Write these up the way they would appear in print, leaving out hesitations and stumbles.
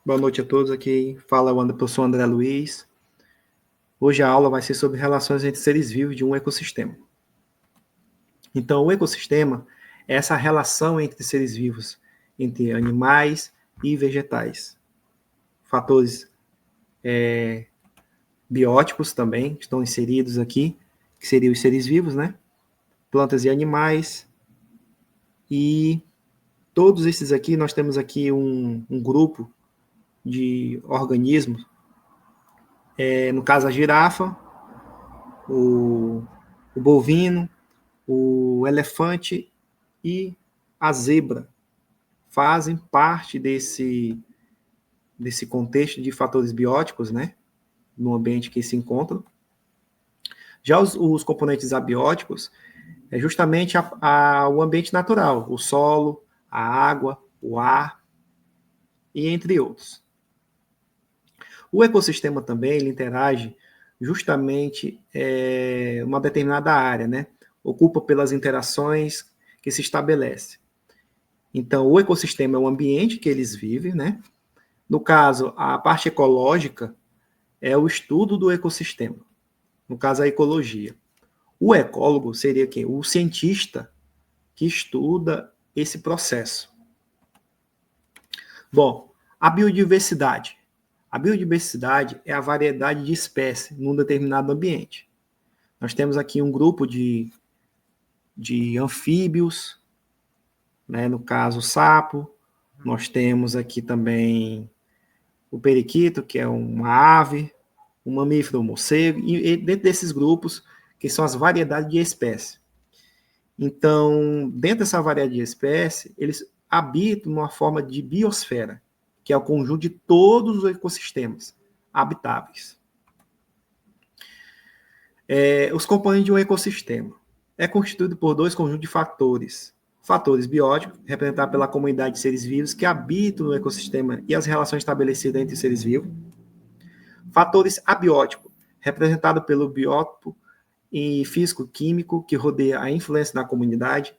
Boa noite a todos. Aqui fala o professor André Luiz. Hoje a aula vai ser sobre relações entre seres vivos de um ecossistema. Então, o ecossistema é essa relação entre seres vivos, entre animais e vegetais. Fatores bióticos também estão inseridos aqui, que seriam os seres vivos, né? Plantas e animais. E todos esses aqui, nós temos aqui um grupo de organismos. No caso, a girafa, o bovino, o elefante e a zebra fazem parte desse contexto de fatores bióticos, né, no ambiente que se encontram. Já os componentes abióticos é justamente o ambiente natural, o solo, a água, o ar e entre outros. O ecossistema também ele interage justamente uma determinada área, né? Ocupa pelas interações que se estabelece. Então, o ecossistema é o ambiente que eles vivem, né? No caso, a parte ecológica é o estudo do ecossistema. No caso, a ecologia. O ecólogo seria quem? O cientista que estuda esse processo. Bom, a biodiversidade. A biodiversidade é a variedade de espécies num determinado ambiente. Nós temos aqui um grupo de anfíbios, né? No caso, o sapo. Nós temos aqui também o periquito, que é uma ave, o mamífero, o morcego, e dentro desses grupos, que são as variedades de espécies. Então, dentro dessa variedade de espécies, eles habitam numa forma de biosfera, que é o conjunto de todos os ecossistemas habitáveis. Os componentes de um ecossistema é constituído por dois conjuntos de fatores. Fatores bióticos, representados pela comunidade de seres vivos que habitam no ecossistema e as relações estabelecidas entre os seres vivos. Fatores abióticos, representado pelo biótipo e físico-químico que rodeia a influência da comunidade.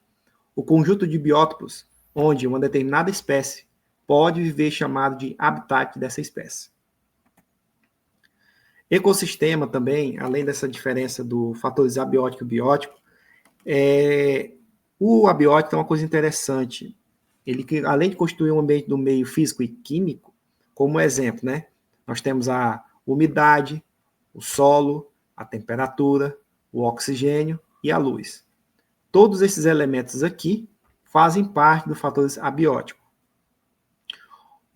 O conjunto de biótopos, onde uma determinada espécie pode viver, chamado de habitat dessa espécie. Ecossistema também, além dessa diferença do fatores abiótico e biótico, o abiótico é uma coisa interessante. Ele, além de constituir um ambiente do meio físico e químico, como exemplo, né? Nós temos a umidade, o solo, a temperatura, o oxigênio e a luz. Todos esses elementos aqui fazem parte dos fatores abióticos.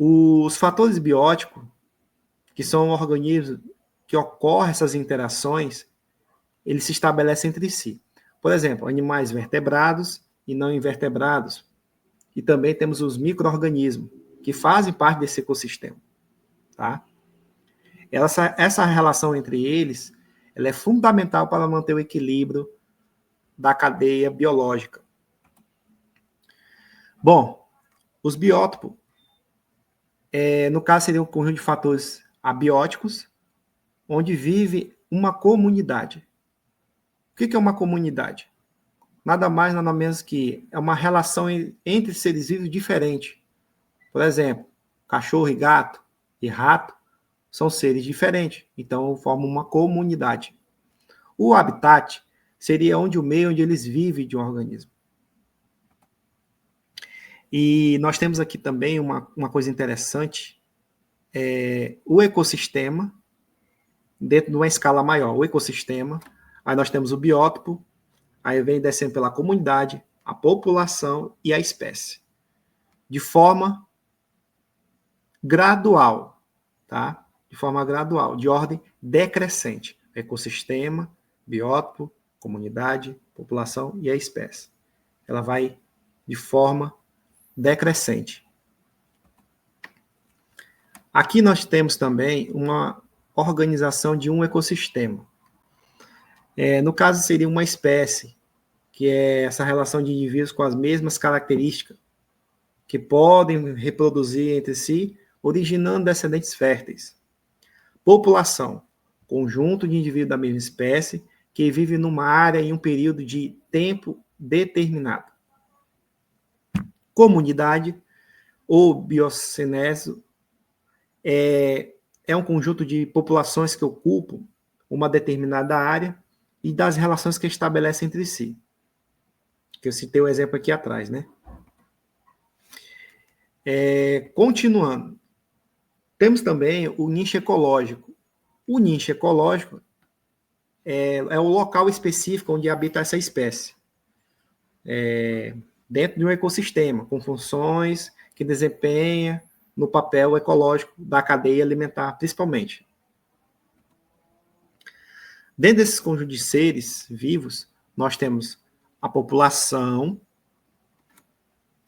Os fatores bióticos, que são organismos que ocorrem essas interações, eles se estabelecem entre si. Por exemplo, animais vertebrados e não invertebrados. E também temos os micro-organismos, que fazem parte desse ecossistema. Tá? Essa relação entre eles ela é fundamental para manter o equilíbrio da cadeia biológica. Bom, os biótopos, no caso, seriam um conjunto de fatores abióticos, onde vive uma comunidade. O que é uma comunidade? Nada mais, nada menos que é uma relação entre seres vivos diferente. Por exemplo, cachorro e gato e rato são seres diferentes, então formam uma comunidade. O habitat seria o meio onde eles vivem de um organismo. E nós temos aqui também uma coisa interessante, o ecossistema, dentro de uma escala maior, o ecossistema, aí nós temos o biótopo, aí vem descendo pela comunidade, a população e a espécie, de forma gradual, tá? De forma gradual, de ordem decrescente, ecossistema, biótopo, comunidade, população e a espécie. Ela vai de forma decrescente. Aqui nós temos também uma organização de um ecossistema. No caso, seria uma espécie, que é essa relação de indivíduos com as mesmas características, que podem reproduzir entre si, originando descendentes férteis. População, conjunto de indivíduos da mesma espécie, que vive numa área em um período de tempo determinado. Comunidade, ou biocinese, é um conjunto de populações que ocupam uma determinada área e das relações que estabelecem entre si. Que eu citei o exemplo aqui atrás, né? Continuando, temos também o nicho ecológico. O nicho ecológico é o local específico onde habita essa espécie, dentro de um ecossistema, com funções que desempenha no papel ecológico da cadeia alimentar, principalmente. Dentro desses conjuntos de seres vivos, nós temos a população,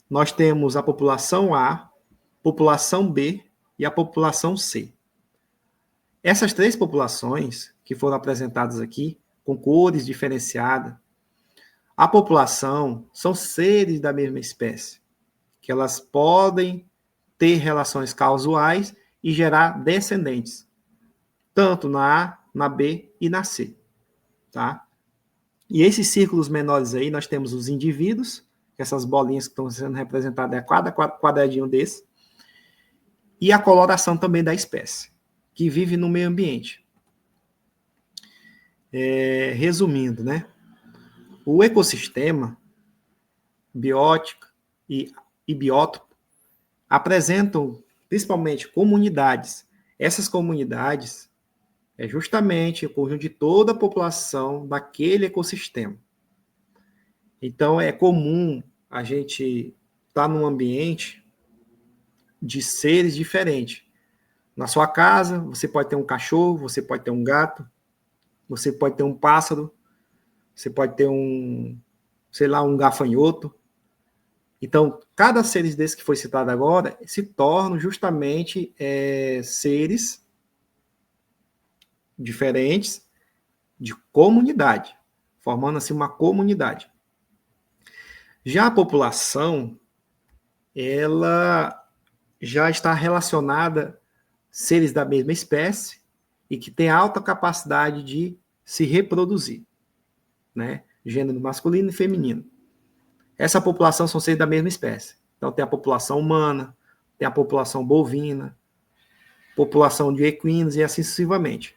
nós temos a população A, população B e a população C. Essas três populações que foram apresentadas aqui, com cores diferenciadas, a população são seres da mesma espécie, que elas podem ter relações causais e gerar descendentes, tanto na A, na B e na C. Tá? E esses círculos menores aí, nós temos os indivíduos, essas bolinhas que estão sendo representadas é cada quadradinho desse, e a coloração também da espécie, que vive no meio ambiente. Resumindo, né? O ecossistema biótico e biótopo apresentam principalmente comunidades. Essas comunidades é justamente o conjunto de toda a população daquele ecossistema. Então, é comum a gente estar num ambiente de seres diferentes. Na sua casa, você pode ter um cachorro, você pode ter um gato, você pode ter um pássaro, você pode ter um gafanhoto. Então, cada ser desse que foi citado agora se tornam justamente seres diferentes de comunidade, formando assim uma comunidade. Já a população, ela já está relacionada a seres da mesma espécie e que tem alta capacidade de se reproduzir, né? Gênero masculino e feminino. Essa população são seres da mesma espécie. Então tem a população humana, tem a população bovina, população de equinos e assim sucessivamente.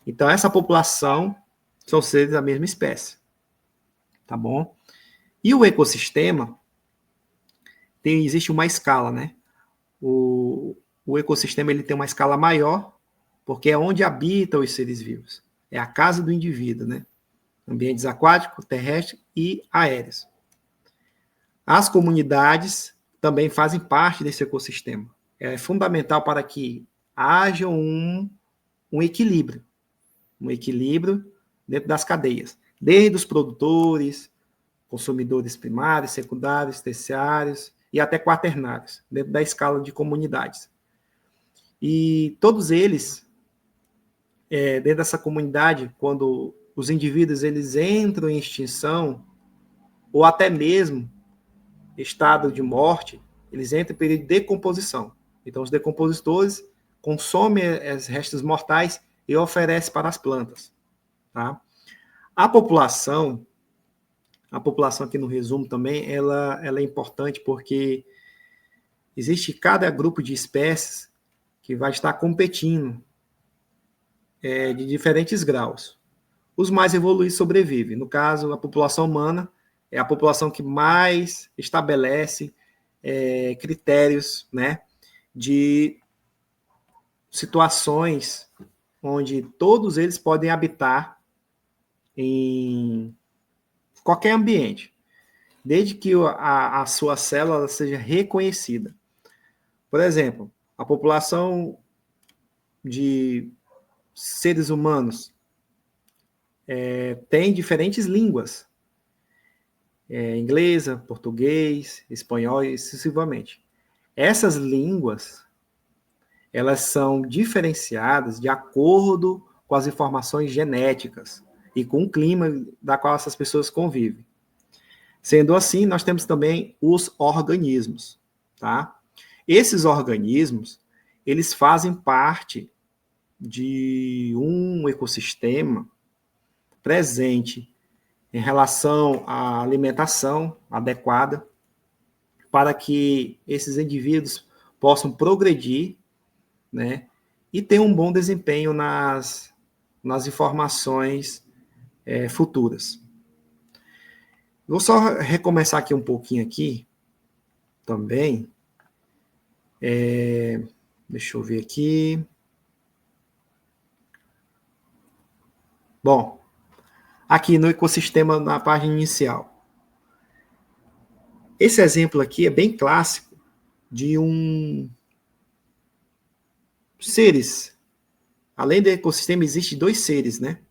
Então essa população são seres da mesma espécie. Tá bom? E o ecossistema, existe uma escala, né? O ecossistema ele tem uma escala maior, porque é onde habitam os seres vivos. É a casa do indivíduo, né? Ambientes aquáticos, terrestres e aéreos. As comunidades também fazem parte desse ecossistema. É fundamental para que haja um equilíbrio. Um equilíbrio dentro das cadeias. Desde os produtores, consumidores primários, secundários, terciários e até quaternários, dentro da escala de comunidades. E todos eles, dentro dessa comunidade, quando os indivíduos eles entram em extinção, ou até mesmo estado de morte, eles entram em período de decomposição. Então, os decompositores consomem os restos mortais e oferecem para as plantas. Tá? A população aqui no resumo também, ela é importante porque existe cada grupo de espécies que vai estar competindo de diferentes graus. Os mais evoluídos sobrevivem. No caso, a população humana é a população que mais estabelece critérios, né, de situações onde todos eles podem habitar em qualquer ambiente, desde que a sua célula seja reconhecida. Por exemplo, a população de seres humanos tem diferentes línguas, inglesa, português, espanhol e sucessivamente. Essas línguas, elas são diferenciadas de acordo com as informações genéticas e com o clima da qual essas pessoas convivem. Sendo assim, nós temos também os organismos, tá? Esses organismos, eles fazem parte de um ecossistema presente em relação à alimentação adequada para que esses indivíduos possam progredir né? E ter um bom desempenho nas informações futuras. Vou só recomeçar aqui um pouquinho aqui também. Deixa eu ver aqui. Bom, aqui no ecossistema, na página inicial. Esse exemplo aqui é bem clássico de seres. Além do ecossistema, existem 2 seres, né?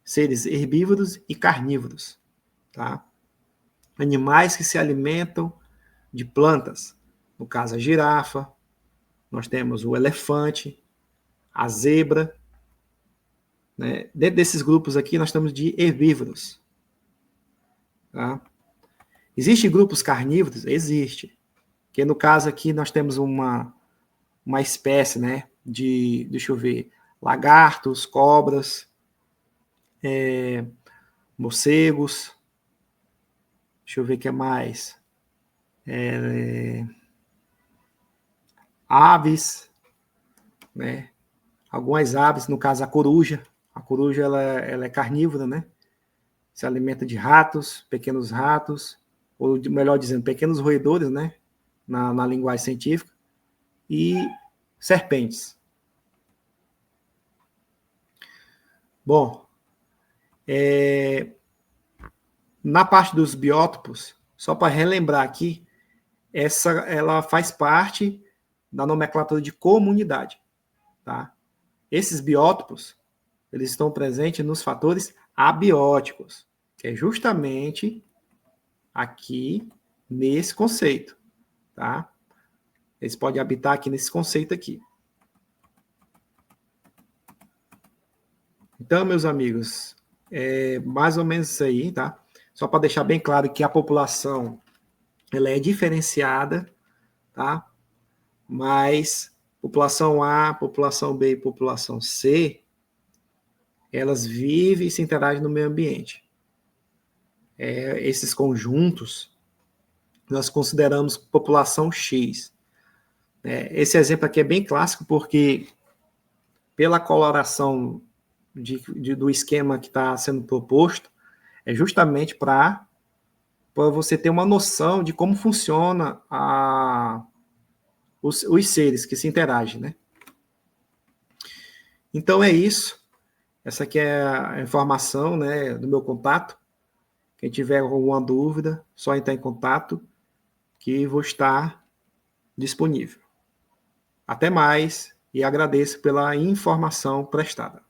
Seres herbívoros e carnívoros, tá? Animais que se alimentam de plantas. No caso, a girafa, nós temos o elefante, a zebra, né? Dentro desses grupos aqui, nós temos de herbívoros, tá? Existem grupos carnívoros? Existe. Porque no caso aqui, nós temos uma espécie, né? Deixa eu ver, lagartos, cobras, morcegos, deixa eu ver o que mais, aves, né? Algumas aves, no caso a coruja ela é carnívora, né? Se alimenta de ratos, pequenos ratos, ou melhor dizendo, pequenos roedores, né? Na linguagem científica, e serpentes. Bom, na parte dos biótopos, só para relembrar aqui, ela faz parte da nomenclatura de comunidade, tá? Esses biótopos, eles estão presentes nos fatores abióticos, que é justamente aqui nesse conceito, tá? Eles podem habitar aqui nesse conceito aqui. Então, meus amigos, é mais ou menos isso aí, tá? Só para deixar bem claro que a população ela é diferenciada, tá? Mas população A, população B e população C, elas vivem e se interagem no meio ambiente. Esses conjuntos, nós consideramos população X. Esse exemplo aqui é bem clássico porque, pela coloração do esquema que está sendo proposto, é justamente para você ter uma noção de como funciona os seres que se interagem, né? Então é isso. Essa aqui é a informação, né, do meu contato. Quem tiver alguma dúvida, só entrar em contato que vou estar disponível. Até mais e agradeço pela informação prestada.